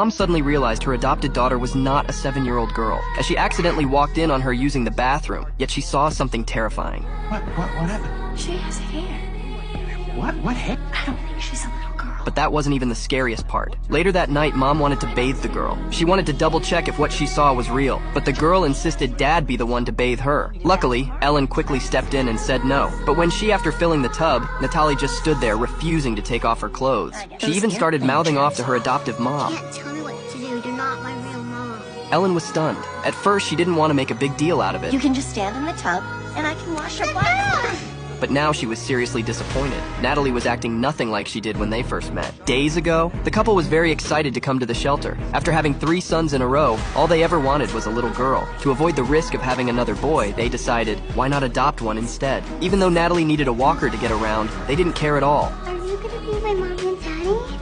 Mom suddenly realized her adopted daughter was not a 7-year-old girl, as she accidentally walked in on her using the bathroom, yet she saw something terrifying. What happened? She has hair. What hair? I don't think she's a little girl. But that wasn't even the scariest part. Later that night, Mom wanted to bathe the girl. She wanted to double-check if what she saw was real, but the girl insisted Dad be the one to bathe her. Luckily, Ellen quickly stepped in and said no. But when she, after filling the tub, Natalie just stood there refusing to take off her clothes. She even started mouthing off to her adoptive mom. You can't tell me what to do. You're not my real mom. Ellen was stunned. At first, she didn't want to make a big deal out of it. You can just stand in the tub, and I can wash your butt. But now she was seriously disappointed. Natalie was acting nothing like she did when they first met. Days ago, the couple was very excited to come to the shelter. After having 3 sons in a row, all they ever wanted was a little girl. To avoid the risk of having another boy, they decided, why not adopt one instead? Even though Natalie needed a walker to get around, they didn't care at all. Are you gonna be my mom and daddy?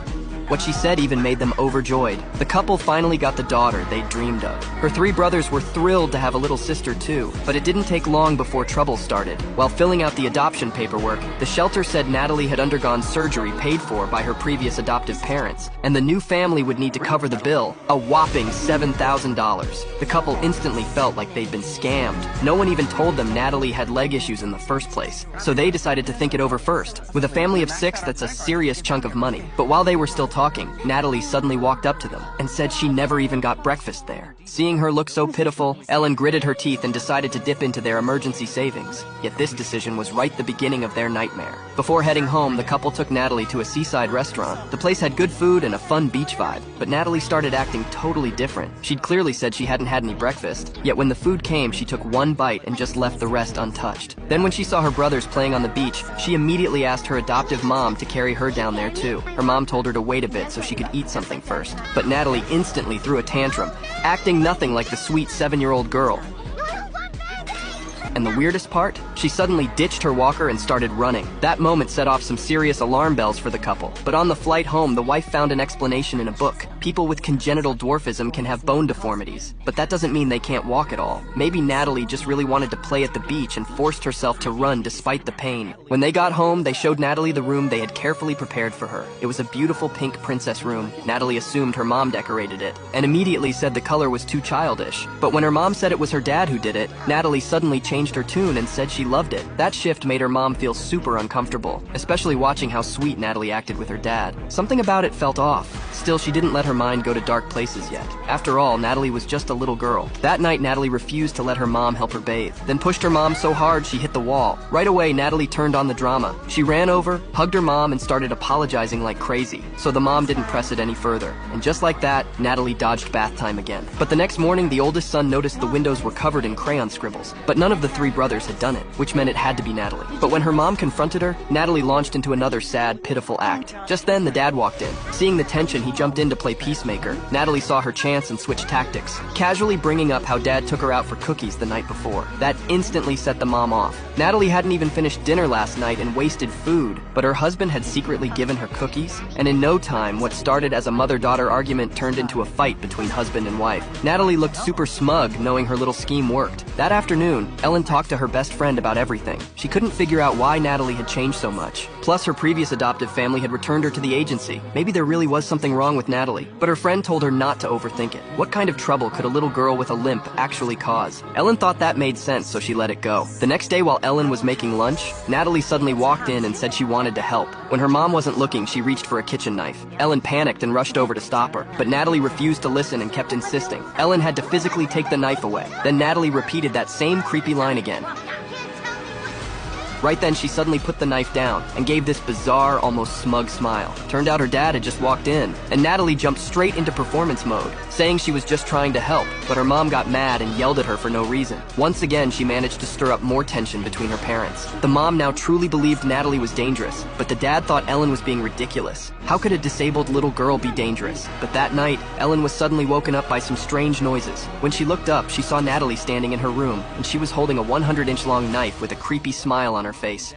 What she said even made them overjoyed. The couple finally got the daughter they'd dreamed of. Her 3 brothers were thrilled to have a little sister too, but it didn't take long before trouble started. While filling out the adoption paperwork, the shelter said Natalie had undergone surgery paid for by her previous adoptive parents, and the new family would need to cover the bill, a whopping $7,000. The couple instantly felt like they'd been scammed. No one even told them Natalie had leg issues in the first place, so they decided to think it over first. With a family of 6, that's a serious chunk of money. But while they were still talking, Natalie suddenly walked up to them and said she never even got breakfast there. Seeing her look so pitiful, Ellen gritted her teeth and decided to dip into their emergency savings. Yet this decision was right the beginning of their nightmare. Before heading home, the couple took Natalie to a seaside restaurant. The place had good food and a fun beach vibe, but Natalie started acting totally different. She'd clearly said she hadn't had any breakfast, yet when the food came, she took 1 bite and just left the rest untouched. Then when she saw her brothers playing on the beach, she immediately asked her adoptive mom to carry her down there too. Her mom told her to wait a bit so she could eat something first. But Natalie instantly threw a tantrum, acting nothing like the sweet 7-year-old girl. And the weirdest part? She suddenly ditched her walker and started running. That moment set off some serious alarm bells for the couple. But on the flight home, the wife found an explanation in a book. People with congenital dwarfism can have bone deformities, but that doesn't mean they can't walk at all. Maybe Natalie just really wanted to play at the beach and forced herself to run despite the pain. When they got home, they showed Natalie the room they had carefully prepared for her. It was a beautiful pink princess room. Natalie assumed her mom decorated it, and immediately said the color was too childish. But when her mom said it was her dad who did it, Natalie suddenly changed her tune and said she loved it. That shift made her mom feel super uncomfortable, especially watching how sweet Natalie acted with her dad. Something about it felt off. Still, she didn't let her mind go to dark places yet. After all, Natalie was just a little girl. That night, Natalie refused to let her mom help her bathe, then pushed her mom so hard she hit the wall. Right away, Natalie turned on the drama. She ran over, hugged her mom, and started apologizing like crazy, so the mom didn't press it any further. And just like that, Natalie dodged bath time again. But the next morning, the oldest son noticed the windows were covered in crayon scribbles, but none of the 3 brothers had done it, which meant it had to be Natalie. But when her mom confronted her, Natalie launched into another sad, pitiful act. Just then, the dad walked in. Seeing the tension, he jumped in to play peacemaker. Natalie saw her chance and switched tactics, casually bringing up how dad took her out for cookies the night before. That instantly set the mom off. Natalie hadn't even finished dinner last night and wasted food, but her husband had secretly given her cookies, and in no time, what started as a mother-daughter argument turned into a fight between husband and wife. Natalie looked super smug, knowing her little scheme worked. That afternoon, Ellen talked to her best friend about everything. She couldn't figure out why Natalie had changed so much. Plus, her previous adoptive family had returned her to the agency. Maybe there really was something wrong with Natalie. But her friend told her not to overthink it. What kind of trouble could a little girl with a limp actually cause? Ellen thought that made sense, so she let it go. The next day, while Ellen was making lunch, Natalie suddenly walked in and said she wanted to help. When her mom wasn't looking, she reached for a kitchen knife. Ellen panicked and rushed over to stop her, but Natalie refused to listen and kept insisting. Ellen had to physically take the knife away. Then Natalie repeated that same creepy line again. Right then, she suddenly put the knife down and gave this bizarre, almost smug smile. Turned out her dad had just walked in, and Natalie jumped straight into performance mode, saying she was just trying to help, but her mom got mad and yelled at her for no reason. Once again, she managed to stir up more tension between her parents. The mom now truly believed Natalie was dangerous, but the dad thought Ellen was being ridiculous. How could a disabled little girl be dangerous? But that night, Ellen was suddenly woken up by some strange noises. When she looked up, she saw Natalie standing in her room, and she was holding a 100-inch long knife with a creepy smile on her face.